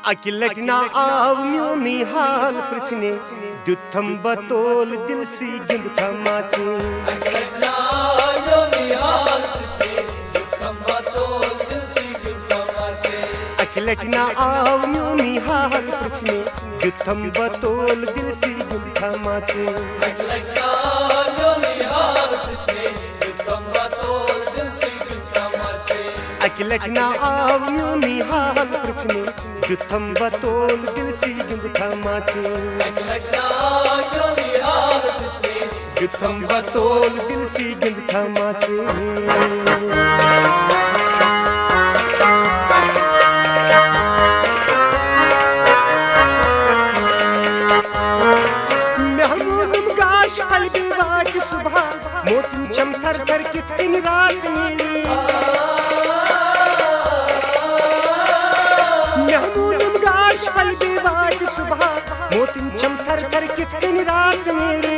अकि लटना आव म्योनी हाल प्रचने दुथम बतोल दिल सी गिंद थमाचे अकि लटना आव म्योनी हाल प्रचने दुथम बतोल दिल सी गिंद थमाचे अकि लटना आव म्योनी हाल प्रचने दुथम बतोल दिल सी गिंद थमाचे दुथम बतोल दिल सी गिंद थमाचे महमूदम गाश फल बेवाक सुबह मोतम चम थर थर कितनी रात मेरी महमूदम गाश फल बेवाक सुबह मोतम चम थर थर कितनी रात मेरी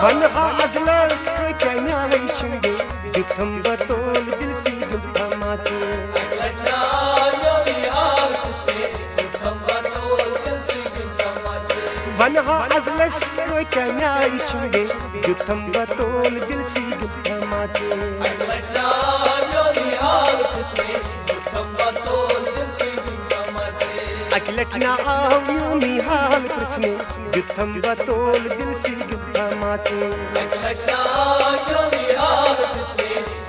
वनहा अजलस के क्या चुंगे दुथम बतोल दिल सी गिंद थमाचे वनहा अजलस को क्या चुंगे दुथम बतोल दिल सी गिंद थमाचे अकि लटना आव म्योनी हाल प्रचने दुथम बतोल दिल सी गिंद थमाचे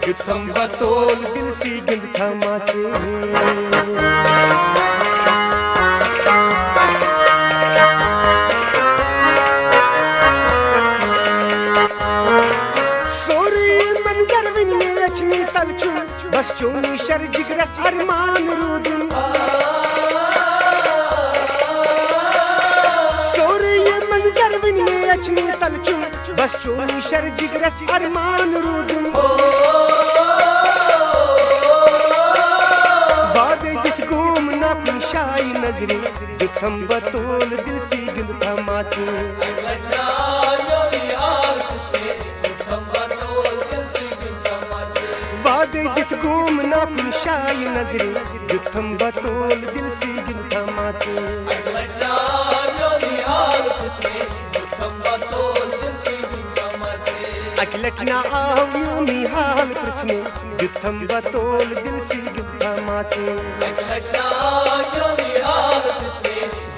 दुथम बतोल दिल सी गिंद थमाचे बस चोनी शर जिगरस अरमान रूदन सोरे ये मंजर विन में अचनी तलचुम बस चोनी शर जिगरस अरमान रूदन वादे दिख गुम ना कुन शाई नजरी दुथम बतोल दिल सी गिंद थमाचे वादे दिख गुम ना कुन शाई नजरी दुथम बतोल दिल सी गिंद थमाचे अकि लटना आव म्योनी हाल प्रचने दुथम बतोल दिल सी गिंद थमाचे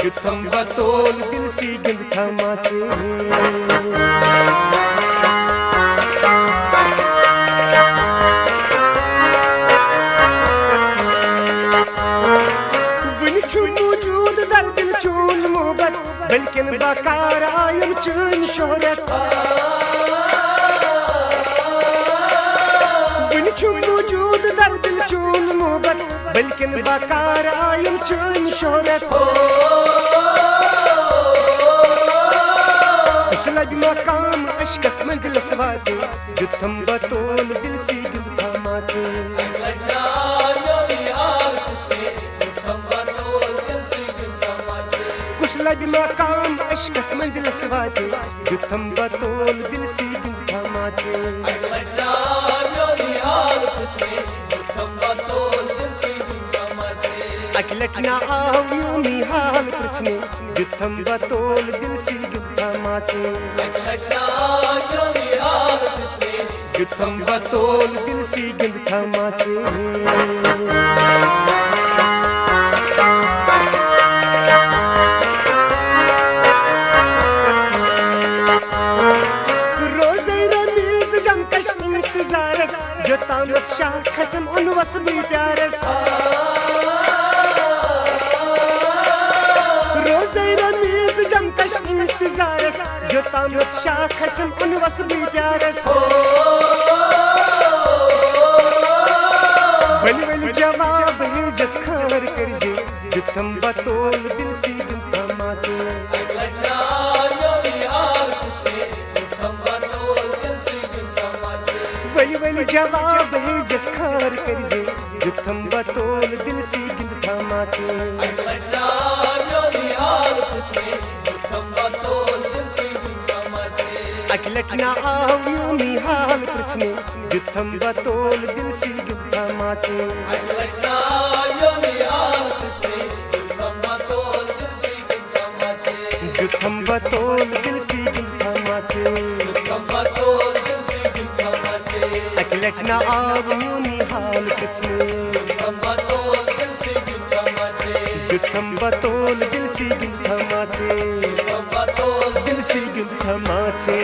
दुथम बतोल दिल सी गिंद थमाचे चून मोहब्बत बल्किन बकार आयम चून शोहरत बिन मौजूद दर दिल चून मोहब्बत बल्किन बकार आयम चून शोहरत लब मकाम अशकस मंजिलस वादे दुथम बतोल दिल सी गिंद थमाचे लब मकाम अशकस मंजिलस वादे दुथम बतोल दिल सी गिंद थमाचे अकि लटना आव म्योनी हाल प्रचने दुथम बतोल दिल सी गिंद थमाचे दुथम बतोल दिल सी गिंद थमाचे जो तामत शाह खसम उनवस भी प्यारस रोज़े रमीज जमकश इंतजारस जो तामत शाह खसम उनवस भी प्यारस वली वली जवाब है जस खार करजे दुथम बतोल दिल सी गिंद थमाचे वली वली जवाब है जस खार करजे दुथम बतोल दिल सी गिंद थमाचे अक लटना आव म्यूनी हाल प्रश्ने गुथम बतोल दिल सी गुथा माचे गुथम बतोल दिल सी गुथा माचे अक लटना आव म्यूनी हाल प्रश्ने गुथम बतोल दिल सी गुथा माचे दिल सी गुथा माचे